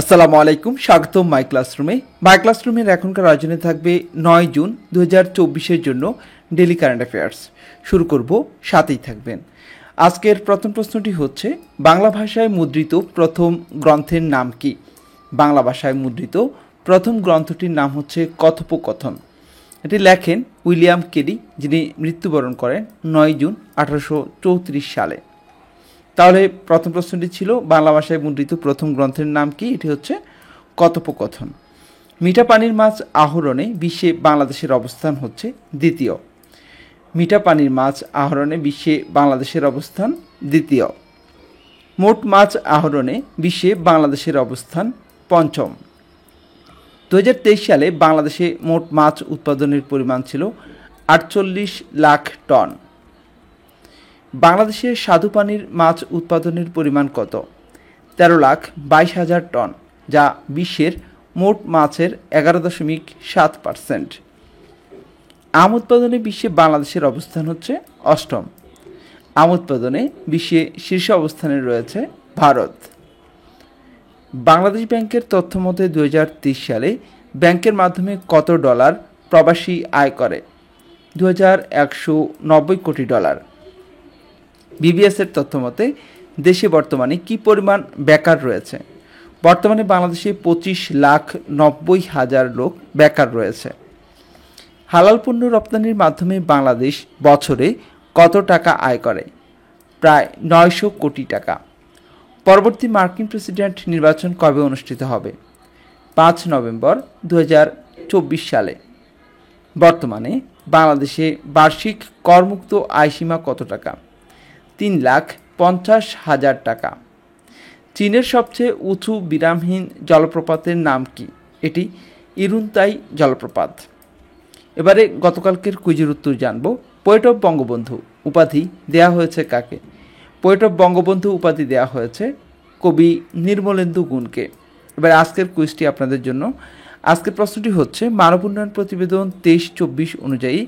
আসসালামু আলাইকুম, স্বাগতম মাই ক্লাসরুমের এখনকার আয়োজনে থাকবে 9 জুন 2024 জন্য ডেইলি কারেন্ট অ্যাফেয়ার্স। শুরু করব, সাথেই থাকবেন। আজকের প্রথম প্রশ্নটি হচ্ছে, বাংলা ভাষায় মুদ্রিত প্রথম গ্রন্থের নাম কি? বাংলা ভাষায় মুদ্রিত প্রথম গ্রন্থটির নাম হচ্ছে কথোপকথন। এটি লেখেন উইলিয়াম কেরি, যিনি মৃত্যুবরণ করেন 9 জুন 1834 সালে। তাহলে প্রথম প্রশ্নটি ছিল, বাংলা ভাষায় মুদ্রিত প্রথম গ্রন্থের নাম কি? এটি হচ্ছে কথোপকথন। মিঠা পানির মাছ আহরণে বিশ্বে বাংলাদেশের অবস্থান হচ্ছে দ্বিতীয়। মিঠা পানির মাছ আহরণে বিশ্বে বাংলাদেশের অবস্থান দ্বিতীয়। মোট মাছ আহরণে বিশ্বে বাংলাদেশের অবস্থান পঞ্চম। 2023 সালে বাংলাদেশে মোট মাছ উৎপাদনের পরিমাণ ছিল 48 লাখ টন। বাংলাদেশের স্বাদু পানির মাছ উৎপাদনের পরিমাণ কত? 13,22,000 টন, যা বিশ্বের মোট মাছের 11.7%। আম উৎপাদনে বিশ্বে বাংলাদেশের অবস্থান হচ্ছে অষ্টম। আম উৎপাদনে বিশ্বে শীর্ষ অবস্থানে রয়েছে ভারত। বাংলাদেশ ব্যাংকের তথ্য মতে 2023 সালে ব্যাংকের মাধ্যমে কত ডলার প্রবাসী আয় করে? 2190 কোটি ডলার। বিবিএসের তথ্য মতে দেশে বর্তমানে কি পরিমাণ বেকার রয়েছে? বর্তমানে বাংলাদেশে 25,90,000 লোক বেকার রয়েছে। হালাল পণ্য রপ্তানির মাধ্যমে বাংলাদেশ বছরে কত টাকা আয় করে? প্রায় 900 কোটি টাকা। পরবর্তী মার্কিন প্রেসিডেন্ট নির্বাচন কবে অনুষ্ঠিত হবে? 5 নভেম্বর 2024 সালে। বর্তমানে বাংলাদেশে বার্ষিক করমুক্ত আয়সীমা কত টাকা? 3,50,000 টাকা। চীনের সবচেয়ে উঁচু বিরামহীন জলপ্রপাতের নাম কি? এটি ইরুনতাই জলপ্রপাত। এবারে গতকালকের কুইজের উত্তর জানব। পোয়েট অফ বঙ্গবন্ধু উপাধি দেয়া হয়েছে কাকে? পোয়েট অফ বঙ্গবন্ধু উপাধি দেয়া হয়েছে কবি নির্মলেন্দু গুণকে। এবার আজকের কুইজটি আপনাদের জন্য। আজকের প্রশ্নটি হচ্ছে, মানব উন্নয়ন প্রতিবেদন 23-24 অনুযায়ী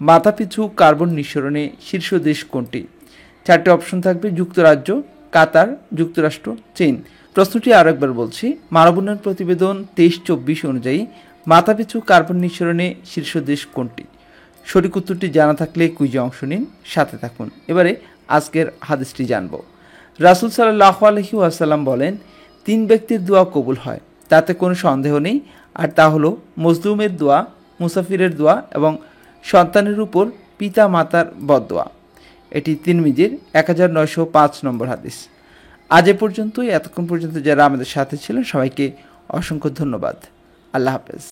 মাথাপিছু কার্বন নিঃসরণে শীর্ষ দেশ কোনটি? 4টে অপশন থাকবে: যুক্তরাজ্য, কাতার, যুক্তরাষ্ট্র, চীন। প্রশ্নটি আরও একবার বলছি, মানব উন্নয়ন প্রতিবেদন 23-24 অনুযায়ী মাথাপিছু কার্বন নিঃসরণে শীর্ষ দেশ কোনটি? সঠিক উত্তরটি জানা থাকলে কুইজে অংশ নিন, সাথে থাকুন। এবারে আজকের হাদিসটি জানব। রাসূল সাল্লাল্লাহু আলাইহি ওয়াসাল্লাম বলেন, 3 ব্যক্তির দোয়া কবুল হয়, তাতে কোনো সন্দেহ নেই, আর তা হলো মজলুমের দোয়া, মুসাফিরের দোয়া এবং সন্তানের উপর পিতা মাতার বদদোয়া। এটি তিরমিজির 1905 নম্বর হাদিস। আজ এ পর্যন্তই। এতক্ষণ পর্যন্ত যারা আমাদের সাথে ছিলেন সবাইকে অসংখ্য ধন্যবাদ। আল্লাহ হাফেজ।